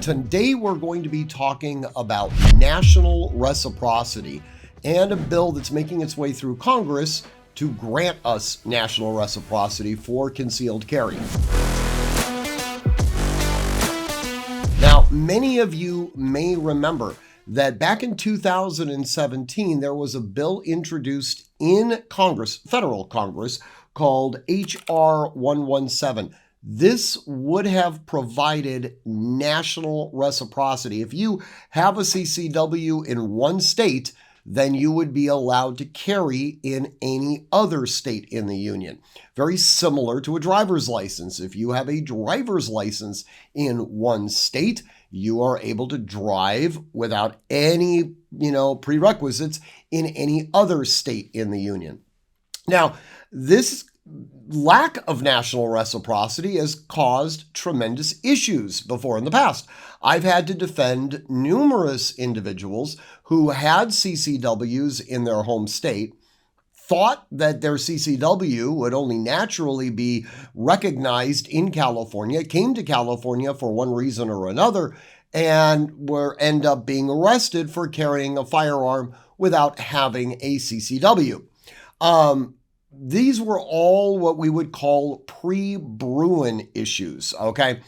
Today we're going to be talking about national reciprocity and a bill that's making its way through Congress to grant us national reciprocity for concealed carry. Now, many of you may remember that back in 2017, there was a bill introduced in Congress, federal Congress, called H.R. 117. This would have provided national reciprocity. If you have a CCW in one state, then you would be allowed to carry in any other state in the union. Very similar to a driver's license. If you have a driver's license in one state, you are able to drive without any, prerequisites in any other state in the union. Now, this lack of national reciprocity has caused tremendous issues before in the past. I've had to defend numerous individuals who had CCWs in their home state, thought that their CCW would only naturally be recognized in California, came to California for one reason or another, and end up being arrested for carrying a firearm without having a CCW. These were all what we would call PreBruin issues, okay?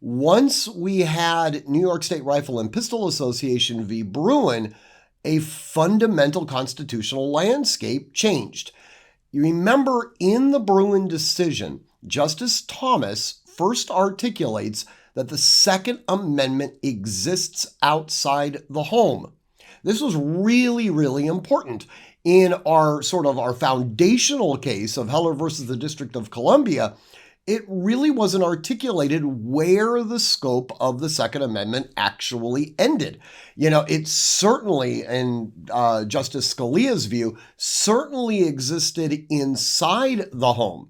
Once we had New York State Rifle and Pistol Association v. Bruin, a fundamental constitutional landscape changed. You remember in the Bruin decision, Justice Thomas first articulates that the Second Amendment exists outside the home. This was really, really important. In our foundational case of Heller versus the District of Columbia, it really wasn't articulated where the scope of the Second Amendment actually ended. It certainly, in Justice Scalia's view, certainly existed inside the home.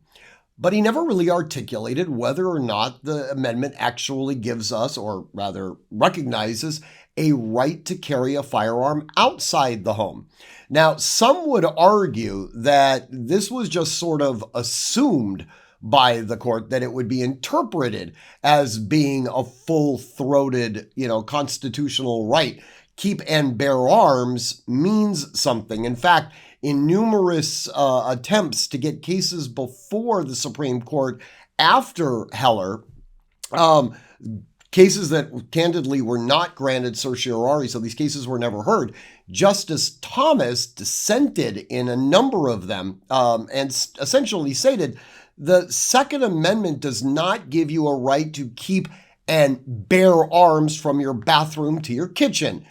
But he never really articulated whether or not the amendment actually gives us, or rather recognizes, a right to carry a firearm outside the home. Now, some would argue that this was just sort of assumed by the court, that it would be interpreted as being a full-throated, constitutional right. Keep and bear arms means something. In fact, in numerous attempts to get cases before the Supreme Court after Heller, cases that candidly were not granted certiorari, so these cases were never heard, Justice Thomas dissented in a number of them and essentially stated the Second Amendment does not give you a right to keep and bear arms from your bathroom to your kitchen.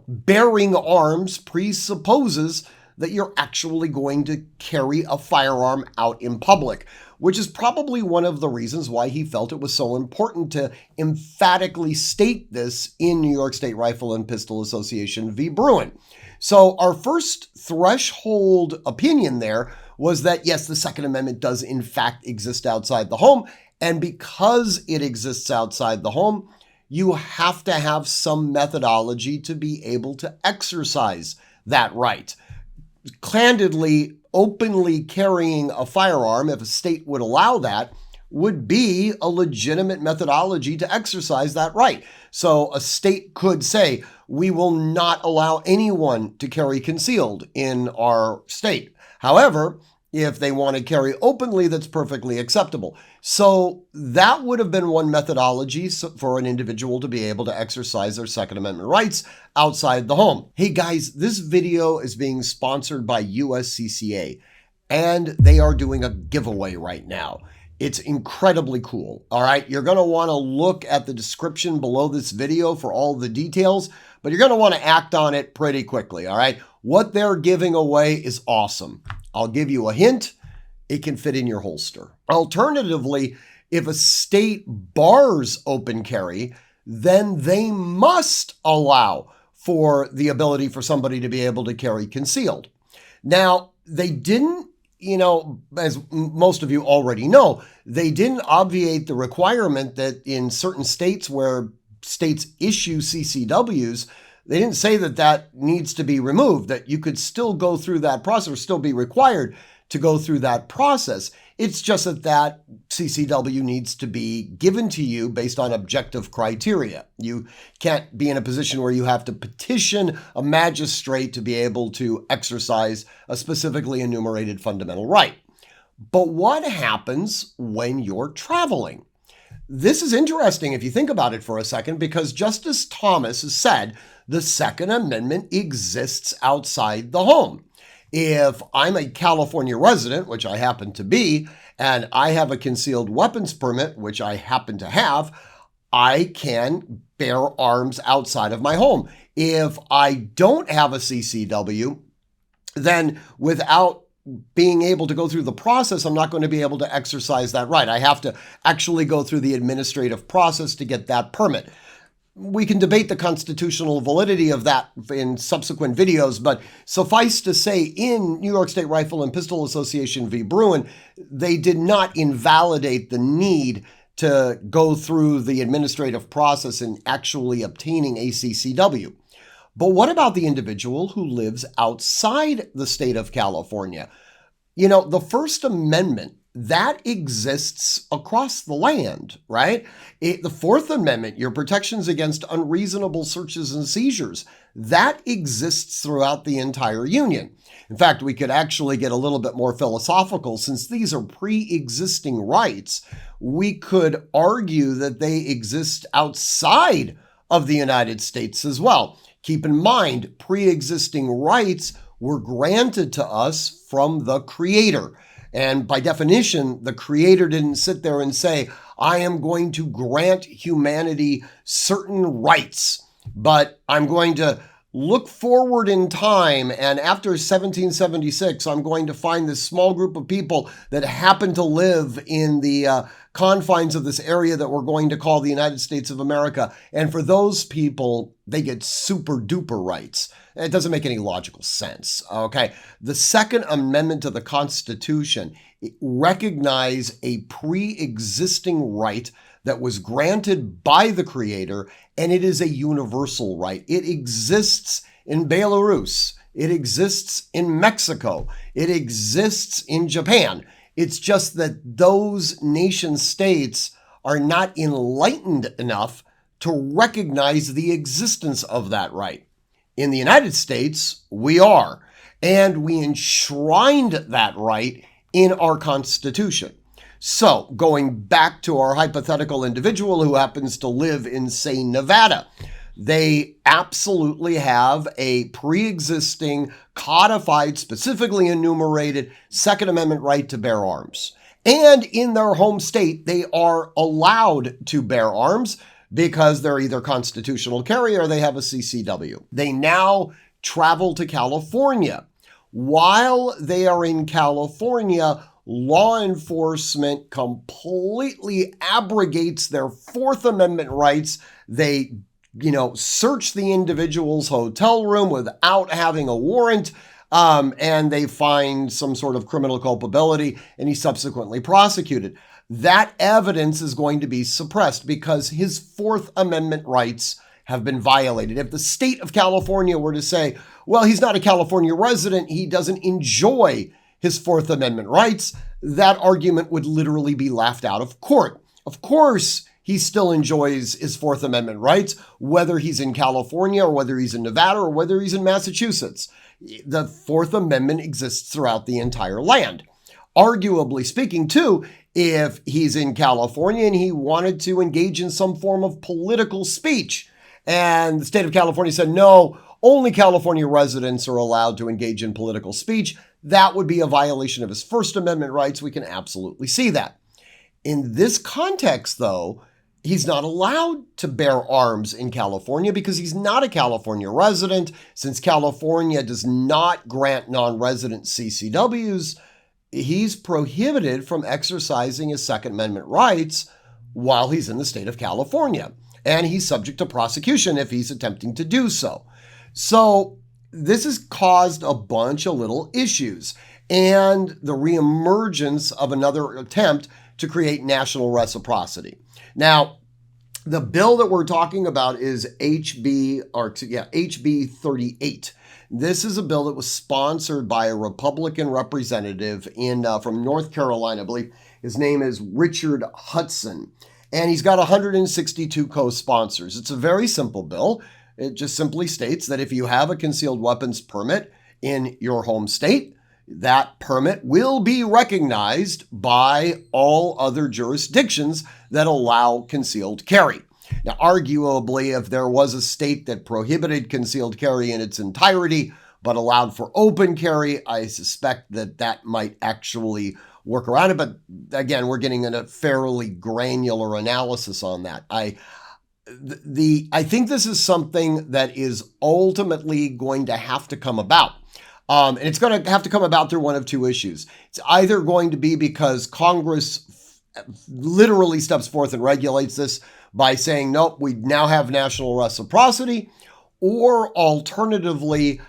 Bearing arms presupposes that you're actually going to carry a firearm out in public, which is probably one of the reasons why he felt it was so important to emphatically state this in New York State Rifle and Pistol Association v. Bruin. So our first threshold opinion there was that, yes, the Second Amendment does in fact exist outside the home. And because it exists outside the home, you have to have some methodology to be able to exercise that right. Candidly, openly carrying a firearm, if a state would allow that, would be a legitimate methodology to exercise that right. So a state could say, we will not allow anyone to carry concealed in our state. However, if they want to carry openly, that's perfectly acceptable. So that would have been one methodology for an individual to be able to exercise their Second Amendment rights outside the home. Hey guys, this video is being sponsored by USCCA, and they are doing a giveaway right now. It's incredibly cool. All right, you're going to want to look at the description below this video for all the details, but you're going to want to act on it pretty quickly. All right, what they're giving away is awesome. I'll give you a hint. It can fit in your holster. Alternatively, if a state bars open carry, then they must allow for the ability for somebody to be able to carry concealed. Now, they didn't, as most of you already know, they didn't obviate the requirement that in certain states where states issue CCWs, they didn't say that that needs to be removed, that you could still go through that process or still be required to go through that process. It's just that CCW needs to be given to you based on objective criteria. You can't be in a position where you have to petition a magistrate to be able to exercise a specifically enumerated fundamental right. But what happens when you're traveling? This is interesting if you think about it for a second, because Justice Thomas has said the Second Amendment exists outside the home. If I'm a California resident, which I happen to be, and I have a concealed weapons permit, which I happen to have, I can bear arms outside of my home. If I don't have a CCW, then without being able to go through the process, I'm not going to be able to exercise that right. I have to actually go through the administrative process to get that permit. We can debate the constitutional validity of that in subsequent videos, but suffice to say, in New York State Rifle and Pistol Association v. Bruin, they did not invalidate the need to go through the administrative process in actually obtaining a CCW. But what about the individual who lives outside the state of California? You know, the First Amendment, that exists across the land, right? The Fourth Amendment, your protections against unreasonable searches and seizures, that exists throughout the entire Union. In fact, we could actually get a little bit more philosophical. Since these are pre-existing rights, we could argue that they exist outside of the United States as well. Keep in mind, pre-existing rights were granted to us from the Creator. And by definition, the Creator didn't sit there and say, I am going to grant humanity certain rights, but I'm going to look forward in time, and after 1776, I'm going to find this small group of people that happen to live in the confines of this area that we're going to call the United States of America. And for those people, they get super duper rights. It doesn't make any logical sense, okay? The Second Amendment to the Constitution recognizes a pre-existing right that was granted by the Creator, and it is a universal right. It exists in Belarus. It exists in Mexico. It exists in Japan. It's just that those nation states are not enlightened enough to recognize the existence of that right. In the United States, we are, and we enshrined that right in our Constitution. So, going back to our hypothetical individual who happens to live in, say, Nevada, they absolutely have a pre-existing, codified, specifically enumerated Second Amendment right to bear arms. And in their home state, they are allowed to bear arms because they're either constitutional carry or they have a CCW. They now travel to California. While they are in California, law enforcement completely abrogates their Fourth Amendment rights. They, search the individual's hotel room without having a warrant, and they find some sort of criminal culpability, and he's subsequently prosecuted. That evidence is going to be suppressed because his Fourth Amendment rights have been violated. If the state of California were to say, well, he's not a California resident, he doesn't enjoy his Fourth Amendment rights, that argument would literally be laughed out of court. Of course, he still enjoys his Fourth Amendment rights, whether he's in California or whether he's in Nevada or whether he's in Massachusetts. The Fourth Amendment exists throughout the entire land. Arguably speaking, too, if he's in California and he wanted to engage in some form of political speech, and the state of California said, no, only California residents are allowed to engage in political speech, that would be a violation of his First Amendment rights. We can absolutely see that. In this context, though, he's not allowed to bear arms in California because he's not a California resident. Since California does not grant non-resident CCWs, he's prohibited from exercising his Second Amendment rights while he's in the state of California. And he's subject to prosecution if he's attempting to do so. So this has caused a bunch of little issues and the reemergence of another attempt to create national reciprocity. Now, The bill that we're talking about is HB 38. This is a bill that was sponsored by a Republican representative from North Carolina. I believe his name is Richard Hudson, and he's got 162 co-sponsors. It's a very simple bill. It just simply states that if you have a concealed weapons permit in your home state, that permit will be recognized by all other jurisdictions that allow concealed carry. Now, arguably, if there was a state that prohibited concealed carry in its entirety but allowed for open carry, I suspect that that might actually work around it. But again, we're getting in a fairly granular analysis on that. I think this is something that is ultimately going to have to come about. And it's going to have to come about through one of two issues. It's either going to be because Congress literally steps forth and regulates this by saying, nope, we now have national reciprocity, or alternatively,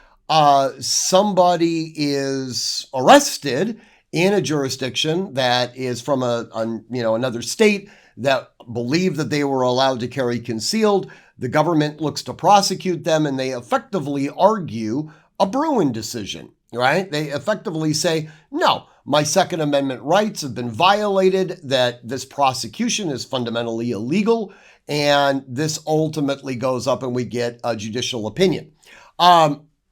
somebody is arrested in a jurisdiction that is from another state that believed that they were allowed to carry concealed. The government looks to prosecute them, and they effectively argue a Bruin decision, right? They effectively say, no, my Second Amendment rights have been violated, that this prosecution is fundamentally illegal, and this ultimately goes up and we get a judicial opinion.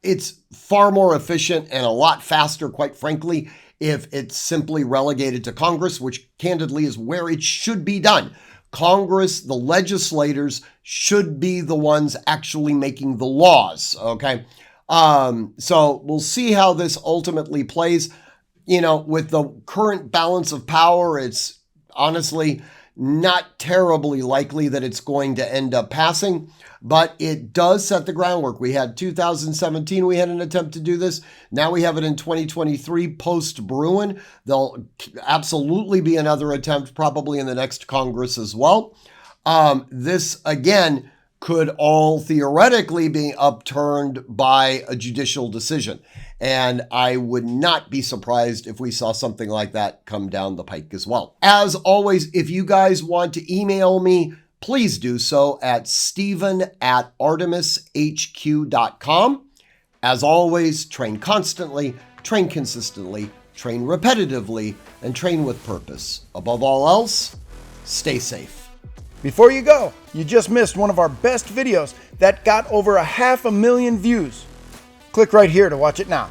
It's far more efficient and a lot faster, quite frankly, if it's simply relegated to Congress, which candidly is where it should be done. Congress, the legislators, should be the ones actually making the laws, okay? So we'll see how this ultimately plays. With the current balance of power, it's honestly not terribly likely that it's going to end up passing, but it does set the groundwork. We had 2017, we had an attempt to do this. Now we have it in 2023 post-Bruin. There'll absolutely be another attempt probably in the next Congress as well. This, again, could all theoretically be upturned by a judicial decision. And I would not be surprised if we saw something like that come down the pike as well. As always, if you guys want to email me, please do so at steven@artemishq.com. As always, train constantly, train consistently, train repetitively, and train with purpose. Above all else, stay safe. Before you go, you just missed one of our best videos that got over 500,000 views. Click right here to watch it now.